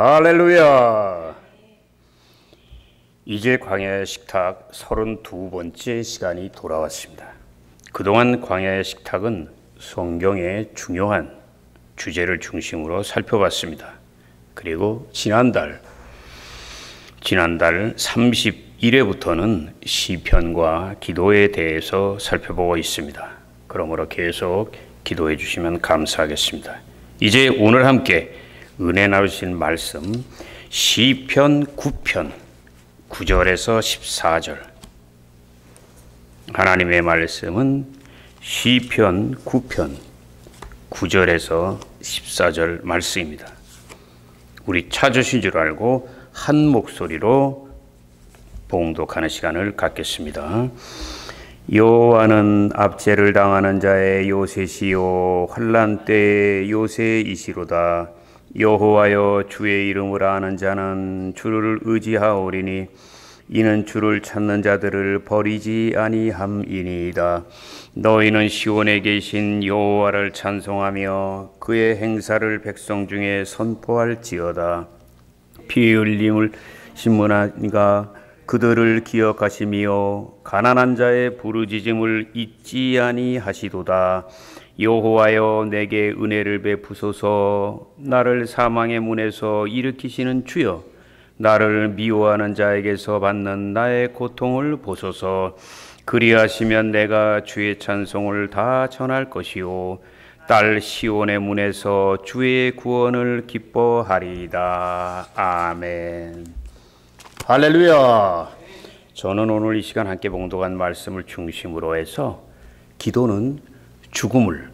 할렐루야. 이제 광야의 식탁 32번째 시간이 돌아왔습니다. 그동안 광야의 식탁은 성경의 중요한 주제를 중심으로 살펴봤습니다. 그리고 지난달 31회부터는 시편과 기도에 대해서 살펴보고 있습니다. 그러므로 계속 기도해 주시면 감사하겠습니다. 이제 오늘 함께 은혜 나누신 말씀 시편 9편 9절에서 14절. 하나님의 말씀은 시편 9편 9절에서 14절 말씀입니다. 우리 찾으신 줄 알고 한 목소리로 봉독하는 시간을 갖겠습니다. 여호와는 압제를 당하는 자의 요새시요 환난 때의 요새이시로다. 여호와여, 주의 이름을 아는 자는 주를 의지하오리니 이는 주를 찾는 자들을 버리지 아니함이니이다. 너희는 시온에 계신 여호와를 찬송하며 그의 행사를 백성 중에 선포할지어다. 피 흘림을 신문하니가 그들을 기억하시며 가난한 자의 부르짖음을 잊지 아니하시도다. 여호와여, 내게 은혜를 베푸소서. 나를 사망의 문에서 일으키시는 주여, 나를 미워하는 자에게서 받는 나의 고통을 보소서. 그리하시면 내가 주의 찬송을 다 전할 것이요 딸 시온의 문에서 주의 구원을 기뻐하리이다. 아멘. 할렐루야. 저는 오늘 이 시간 함께 봉독한 말씀을 중심으로 해서 기도는 죽음을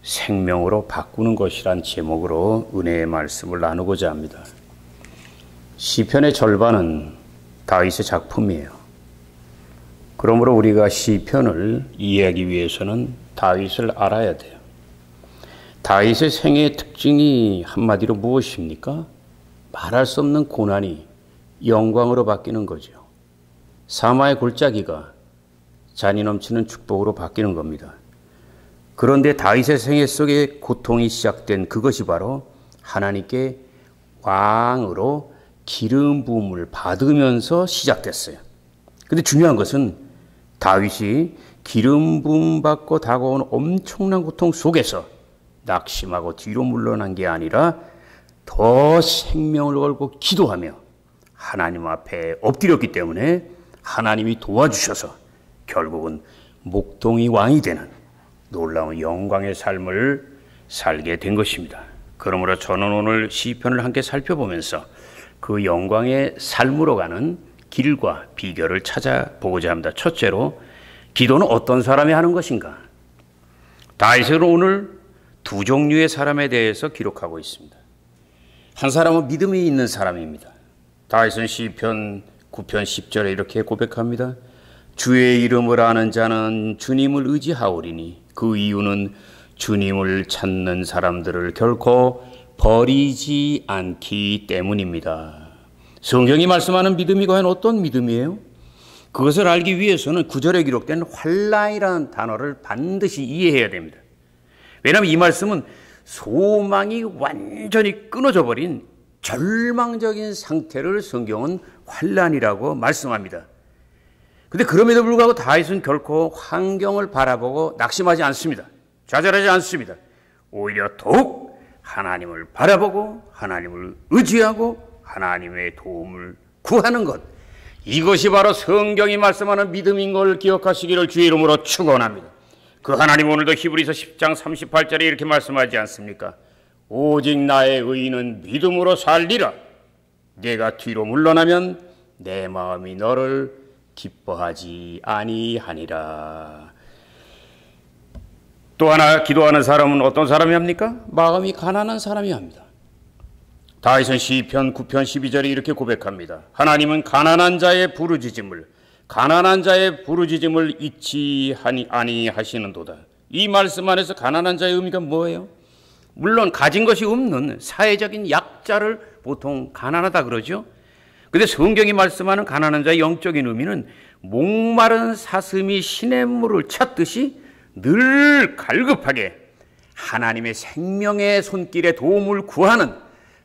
생명으로 바꾸는 것이란 제목으로 은혜의 말씀을 나누고자 합니다. 시편의 절반은 다윗의 작품이에요. 그러므로 우리가 시편을 이해하기 위해서는 다윗을 알아야 돼요. 다윗의 생애의 특징이 한마디로 무엇입니까? 말할 수 없는 고난이 영광으로 바뀌는 거죠. 사마의 골짜기가 잔이 넘치는 축복으로 바뀌는 겁니다. 그런데 다윗의 생애 속에 고통이 시작된 그것이 바로 하나님께 왕으로 기름 부음을 받으면서 시작됐어요. 근데 중요한 것은 다윗이 기름 부음 받고 다가온 엄청난 고통 속에서 낙심하고 뒤로 물러난 게 아니라 더 생명을 걸고 기도하며 하나님 앞에 엎드렸기 때문에 하나님이 도와주셔서 결국은 목동이 왕이 되는 놀라운 영광의 삶을 살게 된 것입니다. 그러므로 저는 오늘 시편을 함께 살펴보면서 그 영광의 삶으로 가는 길과 비결을 찾아보고자 합니다. 첫째로, 기도는 어떤 사람이 하는 것인가? 다윗은 오늘 두 종류의 사람에 대해서 기록하고 있습니다. 한 사람은 믿음이 있는 사람입니다. 다윗은 시편 9편 10절에 이렇게 고백합니다. 주의 이름을 아는 자는 주님을 의지하오리니 그 이유는 주님을 찾는 사람들을 결코 버리지 않기 때문입니다. 성경이 말씀하는 믿음이 과연 어떤 믿음이에요? 그것을 알기 위해서는 9절에 기록된 환난이라는 단어를 반드시 이해해야 됩니다. 왜냐하면 이 말씀은 소망이 완전히 끊어져 버린 절망적인 상태를 성경은 환난이라고 말씀합니다. 그런데 그럼에도 불구하고 다윗은 결코 환경을 바라보고 낙심하지 않습니다. 좌절하지 않습니다. 오히려 더욱 하나님을 바라보고 하나님을 의지하고 하나님의 도움을 구하는 것, 이것이 바로 성경이 말씀하는 믿음인 걸 기억하시기를 주의 이름으로 축원합니다. 그 하나님 오늘도 히브리서 10장 38절에 이렇게 말씀하지 않습니까? 오직 나의 의인은 믿음으로 살리라. 내가 뒤로 물러나면 내 마음이 너를 기뻐하지 아니하니라. 또 하나, 기도하는 사람은 어떤 사람이 합니까? 마음이 가난한 사람이 합니다. 다윗은 시편 9편 12절에 이렇게 고백합니다. 하나님은 가난한 자의 부르짖음을 잊지 아니하시는도다. 이 말씀 안에서 가난한 자의 의미가 뭐예요? 물론 가진 것이 없는 사회적인 약자를 보통 가난하다 그러죠. 그런데 성경이 말씀하는 가난한 자의 영적인 의미는 목마른 사슴이 시냇물을 찾듯이 늘 갈급하게 하나님의 생명의 손길에 도움을 구하는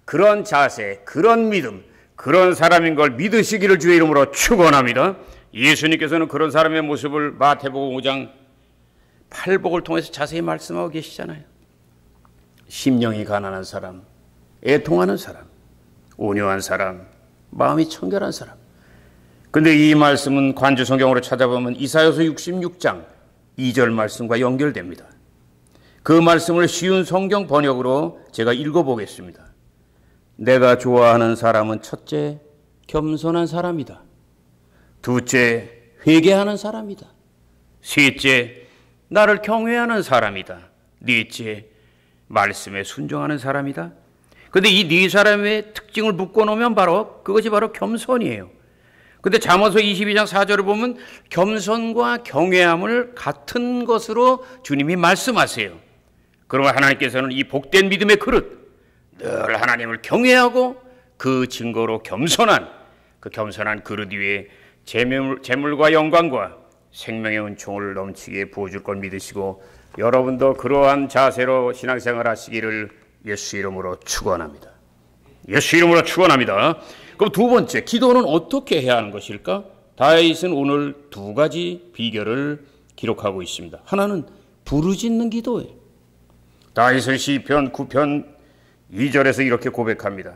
그런 자세, 그런 믿음, 그런 사람인 걸 믿으시기를 주의 이름으로 축원합니다. 예수님께서는 그런 사람의 모습을 마태복음 5장 8복을 통해서 자세히 말씀하고 계시잖아요. 심령이 가난한 사람, 애통하는 사람, 온유한 사람, 마음이 청결한 사람. 근데 이 말씀은 관주 성경으로 찾아보면 이사야서 66장 2절 말씀과 연결됩니다. 그 말씀을 쉬운 성경 번역으로 제가 읽어보겠습니다. 내가 좋아하는 사람은 첫째, 겸손한 사람이다. 둘째, 회개하는 사람이다. 셋째, 나를 경외하는 사람이다. 넷째, 말씀에 순종하는 사람이다. 근데 이 네 사람의 특징을 묶어놓으면 그것이 바로 겸손이에요. 근데 잠언서 22장 4절을 보면 겸손과 경외함을 같은 것으로 주님이 말씀하세요. 그러면 하나님께서는 이 복된 믿음의 그릇, 늘 하나님을 경외하고 그 증거로 그 겸손한 그릇 위에 재물과 영광과 생명의 은총을 넘치게 부어줄 걸 믿으시고 여러분도 그러한 자세로 신앙생활 하시기를 예수 이름으로 축원합니다. 예수 이름으로 축원합니다. 그럼 두 번째, 기도는 어떻게 해야 하는 것일까? 다윗은 오늘 두 가지 비결을 기록하고 있습니다. 하나는 부르짖는 기도예요. 다윗은 시편 9편 2절에서 이렇게 고백합니다.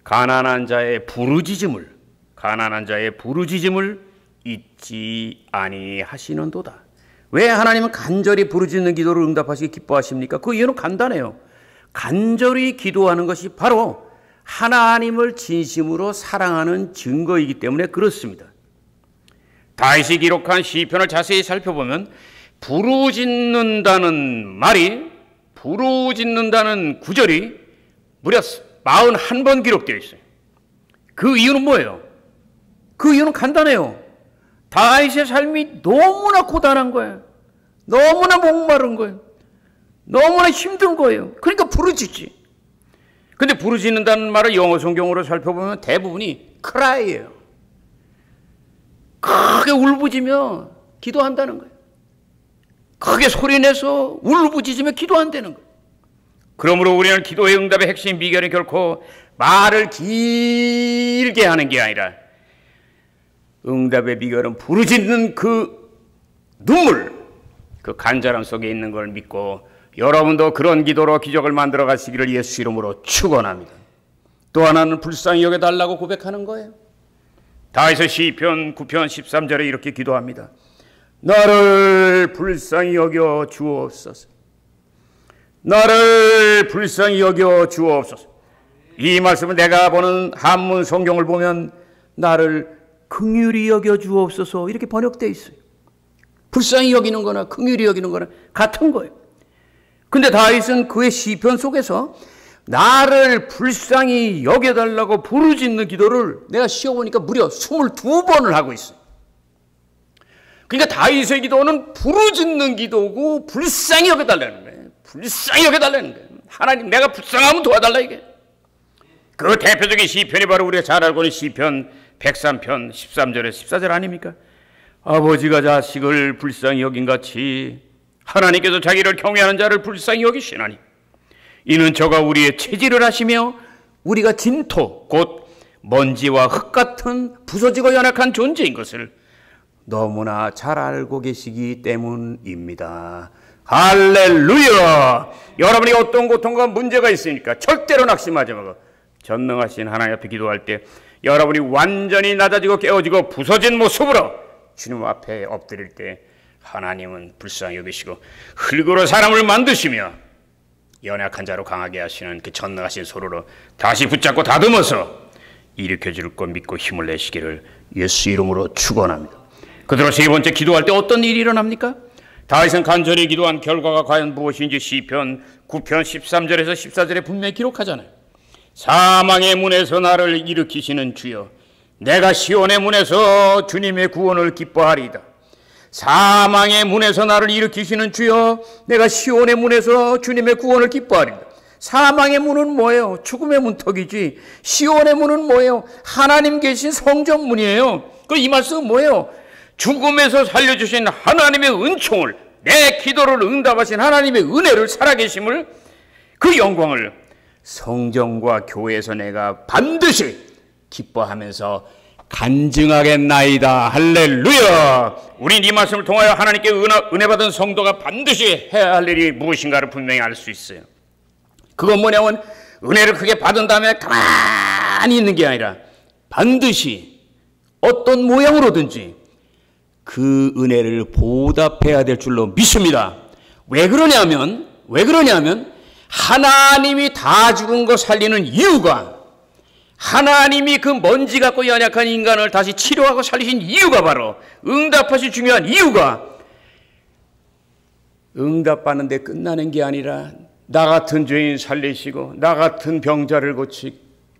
가난한 자의 부르짖음을 잊지 아니하시는도다. 왜 하나님은 간절히 부르짖는 기도를 응답하시기 기뻐하십니까? 그 이유는 간단해요. 간절히 기도하는 것이 바로 하나님을 진심으로 사랑하는 증거이기 때문에 그렇습니다. 다윗이 기록한 시편을 자세히 살펴보면 부르짖는다는 구절이 무려 41번 기록되어 있어요. 그 이유는 뭐예요? 그 이유는 간단해요. 다윗의 삶이 너무나 고단한 거예요. 너무나 목마른 거예요. 너무나 힘든 거예요. 그러니까 부르짖지. 근데 부르짖는다는 말을 영어 성경으로 살펴보면 대부분이 cry예요. 크게 울부짖며 기도한다는 거예요. 크게 소리내서 울부짖으며 기도한다는 거예요. 그러므로 우리는 기도의 응답의 핵심 비결은 결코 말을 길게 하는 게 아니라 응답의 비결은 부르짖는 그 눈물, 그 간절함 속에 있는 걸 믿고 여러분도 그런 기도로 기적을 만들어 가시기를 예수 이름으로 축원합니다. 또 하나는 불쌍히 여겨달라고 고백하는 거예요. 다윗의 시편 9편 13절에 이렇게 기도합니다. 나를 불쌍히 여겨 주옵소서. 나를 불쌍히 여겨 주옵소서. 이 말씀은 내가 보는 한문 성경을 보면 나를 긍휼히 여겨 주옵소서 이렇게 번역되어 있어요. 불쌍히 여기는 거나 긍휼히 여기는 거나 같은 거예요. 근데 다윗은 그의 시편 속에서 나를 불쌍히 여겨달라고 부르짖는 기도를 내가 쉬어보니까 무려 22번을 하고 있어요. 그러니까 다윗의 기도는 부르짖는 기도고 불쌍히 여겨달라는 거예요. 불쌍히 여겨달라는 거예요. 하나님 내가 불쌍하면 도와달라 이게. 그 대표적인 시편이 바로 우리가 잘 알고 있는 시편 103편 13절에 14절 아닙니까? 아버지가 자식을 불쌍히 여긴같이 하나님께서 자기를 경외하는 자를 불쌍히 여기시나니 이는 저가 우리의 체질을 하시며 우리가 진토 곧 먼지와 흙 같은 부서지고 연약한 존재인 것을 너무나 잘 알고 계시기 때문입니다. 할렐루야. 여러분이 어떤 고통과 문제가 있으니까 절대로 낙심하지 말고 전능하신 하나님 앞에 기도할 때 여러분이 완전히 낮아지고 깨어지고 부서진 모습으로 주님 앞에 엎드릴 때 하나님은 불쌍히 여기시고 흙으로 사람을 만드시며 연약한 자로 강하게 하시는 그 전능하신 손으로 다시 붙잡고 다듬어서 일으켜줄 것 믿고 힘을 내시기를 예수 이름으로 축원합니다. 그대로 세 번째, 기도할 때 어떤 일이 일어납니까? 다윗은 간절히 기도한 결과가 과연 무엇인지 시편 9편 13절에서 14절에 분명히 기록하잖아요. 사망의 문에서 나를 일으키시는 주여, 내가 시온의 문에서 주님의 구원을 기뻐하리이다. 사망의 문에서 나를 일으키시는 주여, 내가 시온의 문에서 주님의 구원을 기뻐하리이다. 사망의 문은 뭐예요? 죽음의 문턱이지. 시온의 문은 뭐예요? 하나님 계신 성전 문이에요. 그 이 말씀은 뭐예요? 죽음에서 살려주신 하나님의 은총을, 내 기도를 응답하신 하나님의 은혜를, 살아계심을, 그 영광을 성전과 교회에서 내가 반드시 기뻐하면서 간증하겠나이다. 할렐루야. 우린 이 말씀을 통하여 하나님께 은혜 받은 성도가 반드시 해야 할 일이 무엇인가를 분명히 알 수 있어요. 그건 뭐냐면 은혜를 크게 받은 다음에 가만히 있는 게 아니라 반드시 어떤 모양으로든지 그 은혜를 보답해야 될 줄로 믿습니다. 왜 그러냐면 하나님이 다 죽은 거 살리는 이유가, 하나님이 그 먼지 같고 연약한 인간을 다시 치료하고 살리신 이유가, 바로 응답하신 중요한 이유가, 응답받는 데 끝나는 게 아니라 나 같은 죄인 살리시고 나 같은 병자를 고치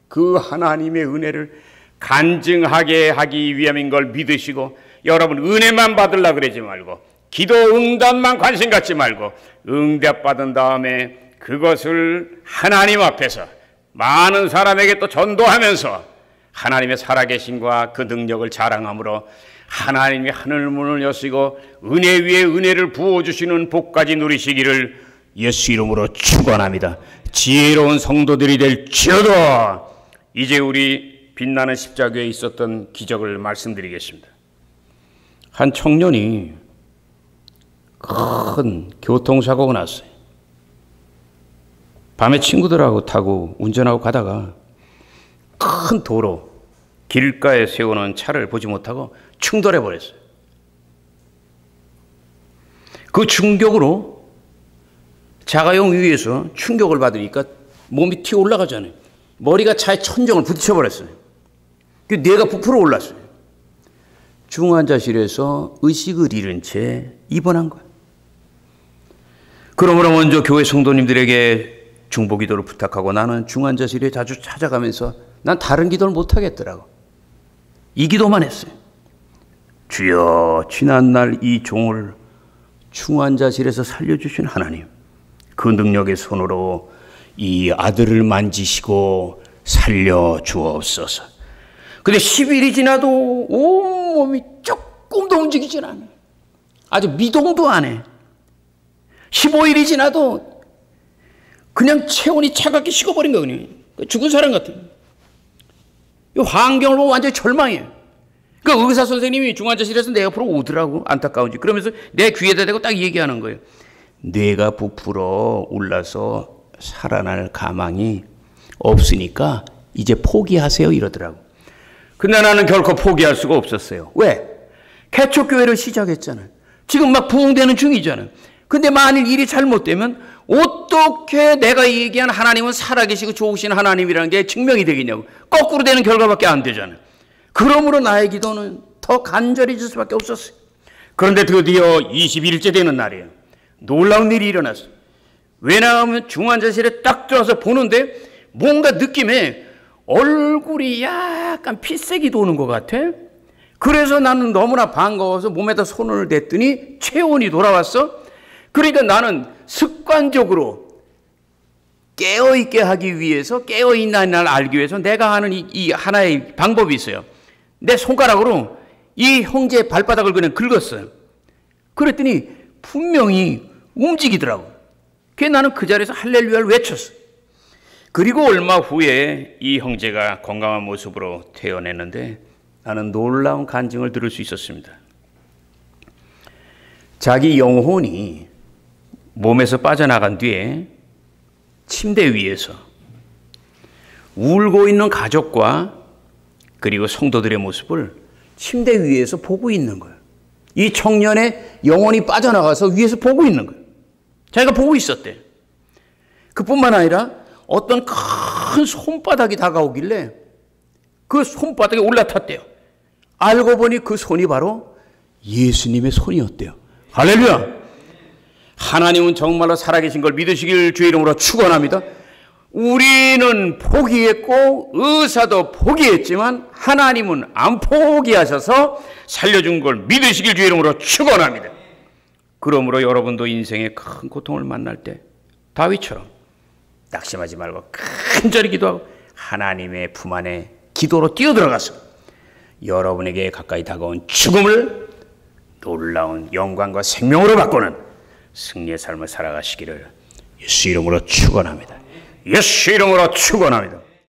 그 하나님의 은혜를 간증하게 하기 위함인 걸 믿으시고, 여러분 은혜만 받으려고 그러지 말고 기도 응답만 관심 갖지 말고 응답받은 다음에 그것을 하나님 앞에서 많은 사람에게 또 전도하면서 하나님의 살아계심과 그 능력을 자랑함으로 하나님이 하늘문을 여시고 은혜 위에 은혜를 부어주시는 복까지 누리시기를 예수 이름으로 축원합니다. 지혜로운 성도들이 될지어다. 이제 우리 빛나는 십자교에 있었던 기적을 말씀드리겠습니다. 한 청년이 큰 교통사고가 났어요. 밤에 친구들하고 타고 운전하고 가다가 큰 도로 길가에 세우는 차를 보지 못하고 충돌해 버렸어요. 그 충격으로 자가용 위에서 충격을 받으니까 몸이 튀어 올라가잖아요. 머리가 차의 천정을 부딪혀 버렸어요. 그 뇌가 부풀어 올랐어요. 중환자실에서 의식을 잃은 채 입원한 거예요. 그러므로 먼저 교회 성도님들에게 중보기도를 부탁하고 나는 중환자실에 자주 찾아가면서 난 다른 기도를 못하겠더라고. 이 기도만 했어요. 주여, 지난날 이 종을 중환자실에서 살려주신 하나님, 그 능력의 손으로 이 아들을 만지시고 살려주옵소서. 근데 10일이 지나도 온몸이 조금도 움직이질 않아요. 아주 미동도 안 해. 15일이 지나도 그냥 체온이 차갑게 식어버린 거거든요. 죽은 사람 같아요. 이 환경을 보면 완전히 절망해요. 그 의사 선생님이 중환자실에서 내 옆으로 오더라고, 안타까운지. 그러면서 내 귀에다 대고 딱 얘기하는 거예요. 뇌가 부풀어 올라서 살아날 가망이 없으니까 이제 포기하세요, 이러더라고. 근데 나는 결코 포기할 수가 없었어요. 왜? 개척교회를 시작했잖아요. 지금 막 부흥되는 중이잖아요. 근데 만일 일이 잘못되면 어떻게 내가 얘기한 하나님은 살아계시고 좋으신 하나님이라는 게 증명이 되겠냐고. 거꾸로 되는 결과밖에 안 되잖아요. 그러므로 나의 기도는 더 간절해질 수밖에 없었어요. 그런데 드디어 21일째 되는 날이에요. 놀라운 일이 일어났어요. 왜냐하면 중환자실에 딱 들어와서 보는데 뭔가 느낌에 얼굴이 약간 피색이 도는 것 같아. 그래서 나는 너무나 반가워서 몸에다 손을 댔더니 체온이 돌아왔어. 그러니까 나는 습관적으로 깨어있게 하기 위해서, 깨어있는 날 알기 위해서 내가 하는 이 하나의 방법이 있어요. 내 손가락으로 이 형제의 발바닥을 그냥 긁었어요. 그랬더니 분명히 움직이더라고. 그래서 나는 그 자리에서 할렐루야를 외쳤어. 그리고 얼마 후에 이 형제가 건강한 모습으로 태어났는데 나는 놀라운 간증을 들을 수 있었습니다. 자기 영혼이 몸에서 빠져나간 뒤에 침대 위에서 울고 있는 가족과 그리고 성도들의 모습을 침대 위에서 보고 있는 거예요. 이 청년의 영혼이 빠져나가서 위에서 보고 있는 거예요. 자기가 보고 있었대. 그뿐만 아니라 어떤 큰 손바닥이 다가오길래 그 손바닥에 올라탔대요. 알고 보니 그 손이 바로 예수님의 손이었대요. 할렐루야! 하나님은 정말로 살아계신 걸 믿으시길 주의 이름으로 축원합니다. 우리는 포기했고 의사도 포기했지만 하나님은 안 포기하셔서 살려준 걸 믿으시길 주의 이름으로 축원합니다. 그러므로 여러분도 인생의 큰 고통을 만날 때 다윗처럼 낙심하지 말고 간절히 기도하고 하나님의 품 안에 기도로 뛰어들어가서 여러분에게 가까이 다가온 죽음을 놀라운 영광과 생명으로 바꾸는 승리의 삶을 살아가시기를 예수 이름으로 축원합니다. 예수 이름으로 축원합니다.